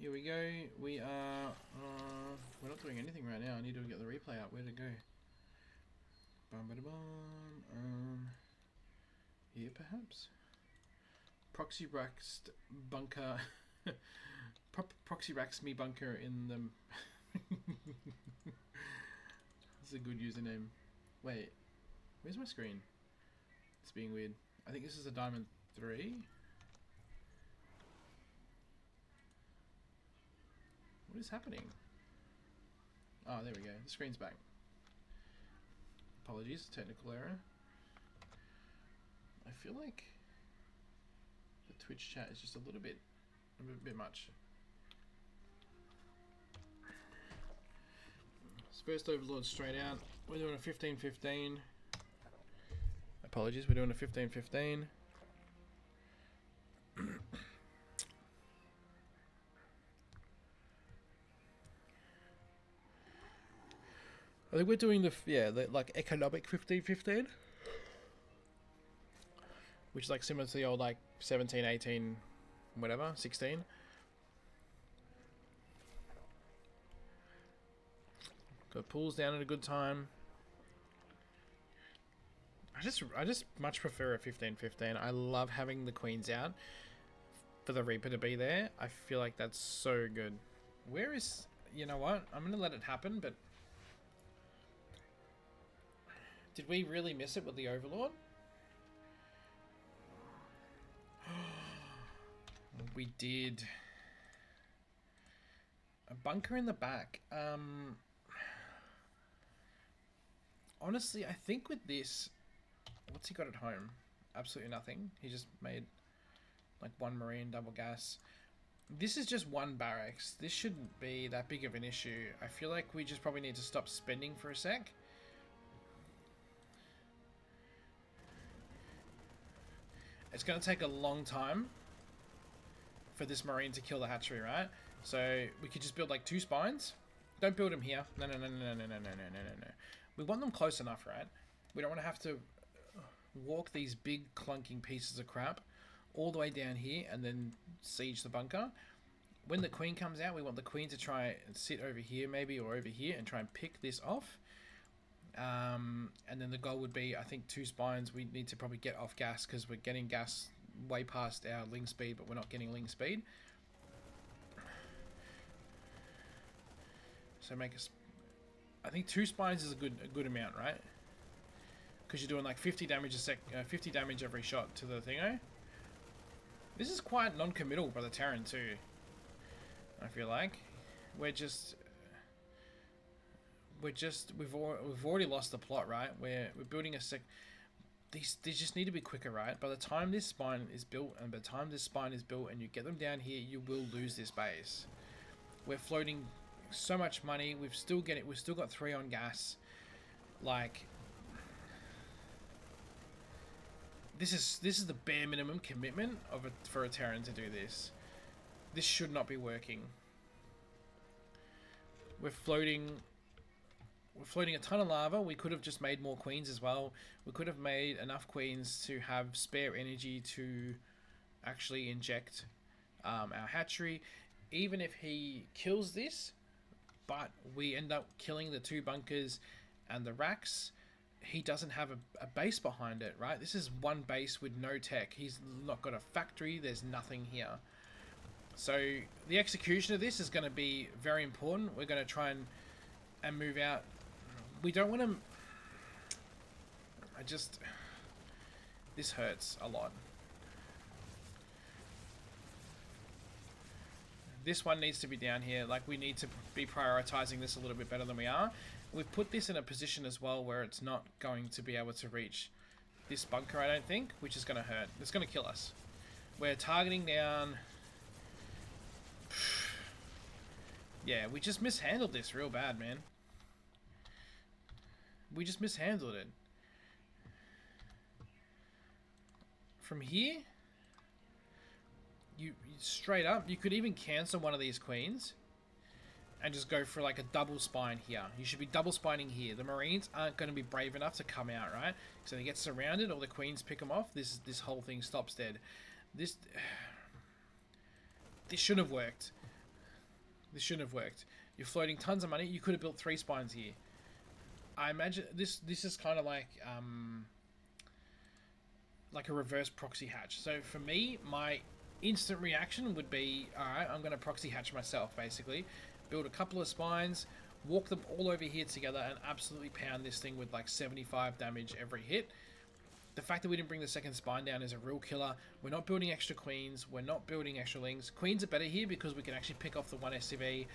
here we go. We are... we're not doing anything right now. I need to get the replay up. Where'd it go? Here, perhaps? Proxy racks bunker... Proxy racks me bunker in the... That's a good username. Wait. Where's my screen? It's being weird. I think this is a Diamond 3. What is happening? Oh, there we go. The screen's back. Apologies, technical error. I feel like the Twitch chat is just a bit much. First Overlord straight out. We're doing a 15-15. Apologies, we're doing a 15-15. I think we're doing the like economic 15-15, which is like similar to the old like 17, 18, whatever, 16. Got pulls down at a good time. I just much prefer a 15-15. I love having the queens out for the Reaper to be there. I feel like that's so good. Where is... You know what? I'm going to let it happen, but... Did we really miss it with the Overlord? We did. A bunker in the back. Honestly, I think with this... What's he got at home? Absolutely nothing. He just made like one Marine, double gas. This is just one barracks. This shouldn't be that big of an issue. I feel like we just probably need to stop spending for a sec. It's going to take a long time for this Marine to kill the hatchery, right? So we could just build like 2 spines. Don't build them here. No. We want them close enough, right? We don't want to have to walk these big clunking pieces of crap all the way down here and then siege the bunker. When the queen comes out, we want the queen to try and sit over here maybe, or over here, and try and pick this off. And then the goal would be, I think, 2 spines. We need to probably get off gas because we're getting gas way past our ling speed, but we're not getting ling speed. So make us... I think 2 spines is a good amount, right? Because you're doing like 50 damage 50 damage every shot to the thingo. This is quite non-committal by the Terran too. I feel like we've already lost the plot, right? We're building a These just need to be quicker, right? By the time this spine is built, and you get them down here, you will lose this base. We're floating so much money. We've still got 3 on gas. Like, this is the bare minimum commitment for a Terran to do this. This should not be working. We're floating a ton of lava. We could have just made more queens as well. We could have made enough queens to have spare energy to actually inject our hatchery. Even if he kills this, but we end up killing the 2 bunkers and the racks, he doesn't have a base behind it, right? This is one base with no tech. He's not got a factory. There's nothing here. So the execution of this is going to be very important. We're going to try and move out. We don't want to... This hurts a lot. This one needs to be down here. Like, we need to be prioritizing this a little bit better than we are. We've put this in a position as well where it's not going to be able to reach this bunker, I don't think, which is going to hurt. It's going to kill us. We're targeting down... Yeah, we just mishandled this real bad, man. We just mishandled it. From here, you straight up, you could even cancel one of these queens and just go for like a double spine here. You should be double spining here. The Marines aren't going to be brave enough to come out, right? So they get surrounded, or the queens pick them off. This whole thing stops dead. This should have worked. This shouldn't have worked. You're floating tons of money. You could have built 3 spines here. I imagine this is kind of like a reverse proxy hatch. So for me, my instant reaction would be, alright, I'm going to proxy hatch myself, basically. Build a couple of spines, walk them all over here together, and absolutely pound this thing with like 75 damage every hit. The fact that we didn't bring the second spine down is a real killer. We're not building extra queens. We're not building extra lings. Queens are better here because we can actually pick off the 1 SCV.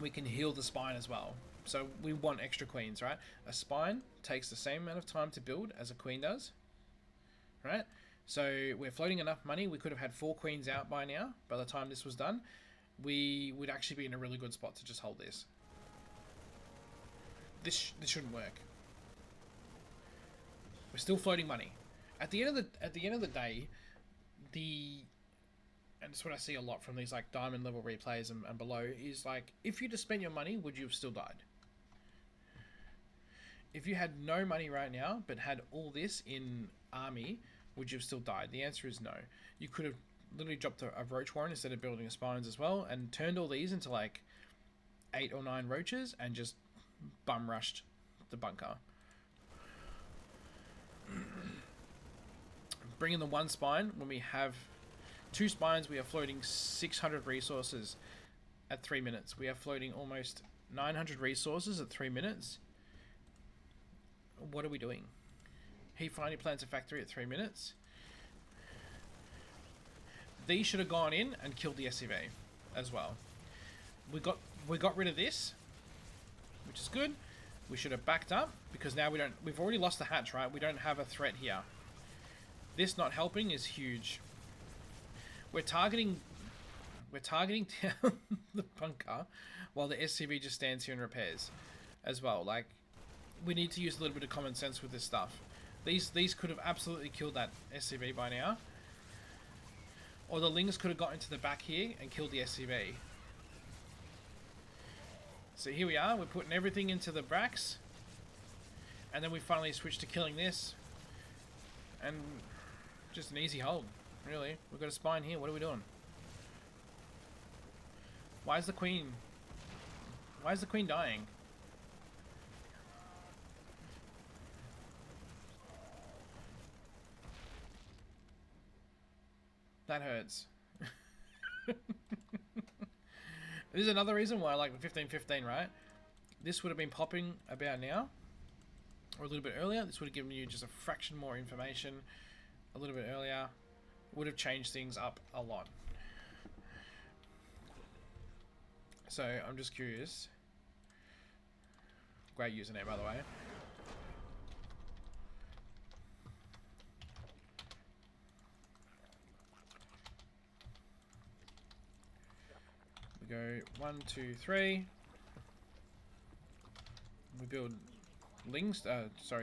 We can heal the spine as well. So we want extra queens, right? A spine takes the same amount of time to build as a queen does, right? So we're floating enough money. We could have had 4 queens out by now. By the time this was done, we would actually be in a really good spot to just hold this. This shouldn't work. We're still floating money. At the end of the day, and it's what I see a lot from these like diamond level replays and below, is like, if you'd have spent your money, would you have still died? If you had no money right now, but had all this in army, would you have still died? The answer is no. You could have literally dropped a roach warren instead of building a spines as well, and turned all these into like 8 or 9 roaches, and just bum rushed the bunker. Bring in the 1 spine. When we have 2 spines, we are floating 600 resources at 3 minutes. We are floating almost 900 resources at 3 minutes. What are we doing? He finally plants a factory at 3 minutes. These should have gone in and killed the SCV as well. We got rid of this, which is good. We should have backed up, because now we've already lost the hatch, right? We don't have a threat here. This not helping is huge. We're targeting down the bunker while the SCV just stands here and repairs as well. Like, we need to use a little bit of common sense with this stuff. These could have absolutely killed that SCV by now. Or the lings could have got into the back here and killed the SCV. So here we are, we're putting everything into the Barracks. And then we finally switch to killing this. And just an easy hold, really. We've got a spine here, what are we doing? Why is the queen dying? That hurts. This is another reason why I like the 15-15, right? This would have been popping about now, or a little bit earlier. This would have given you just a fraction more information a little bit earlier. Would have changed things up a lot. So I'm just curious. Great username, by the way. We go 1, 2, 3. We build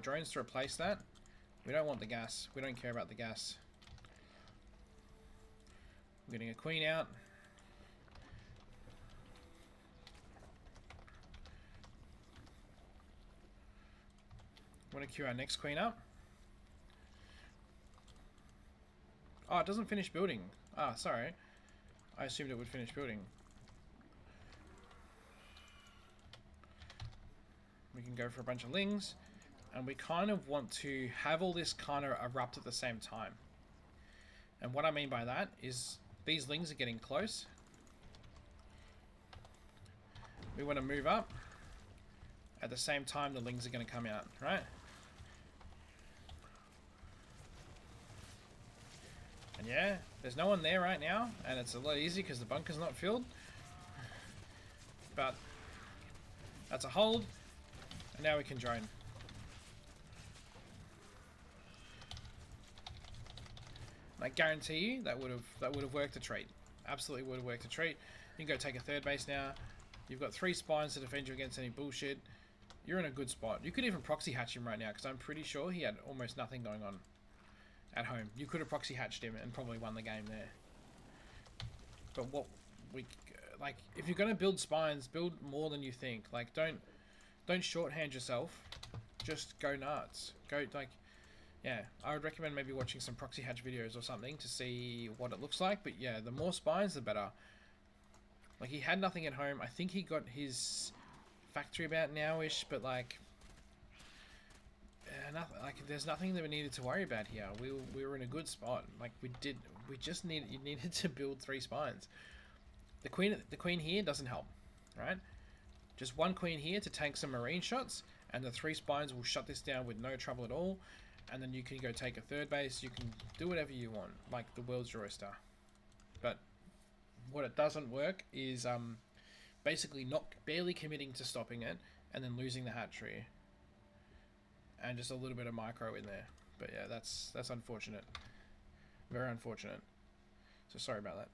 drones to replace that. We don't want the gas. We don't care about the gas. We're getting a queen out. Want to queue our next queen up. Oh, it doesn't finish building. Ah, sorry. I assumed it would finish building. We can go for a bunch of lings, and we kind of want to have all this kind of erupt at the same time. And what I mean by that is these lings are getting close. We want to move up. At the same time, the lings are going to come out, right? And yeah, there's no one there right now, and it's a lot easier because the bunker's not filled. But that's a hold. And now we can drone. And I guarantee you that would have worked a treat. Absolutely would have worked a treat. You can go take a 3rd base now. You've got 3 spines to defend you against any bullshit. You're in a good spot. You could even proxy hatch him right now, because I'm pretty sure he had almost nothing going on at home. You could have proxy hatched him and probably won the game there. But what we like, if you're gonna build spines, build more than you think. Like, don't shorthand yourself. Just go nuts. Go, like, yeah, I would recommend maybe watching some proxy hatch videos or something to see what it looks like. But yeah, the more spines, the better. Like, he had nothing at home. I think he got his factory about now-ish, but like, nothing, like, there's nothing that we needed to worry about here. We were in a good spot. Like, you needed to build 3 spines. The queen here doesn't help, right? Just 1 queen here to tank some marine shots, and the 3 spines will shut this down with no trouble at all. And then you can go take a 3rd base. You can do whatever you want, like the world's your oyster. But what it doesn't work is basically barely committing to stopping it, and then losing the hatchery, and just a little bit of micro in there. But yeah, that's unfortunate, very unfortunate. So sorry about that.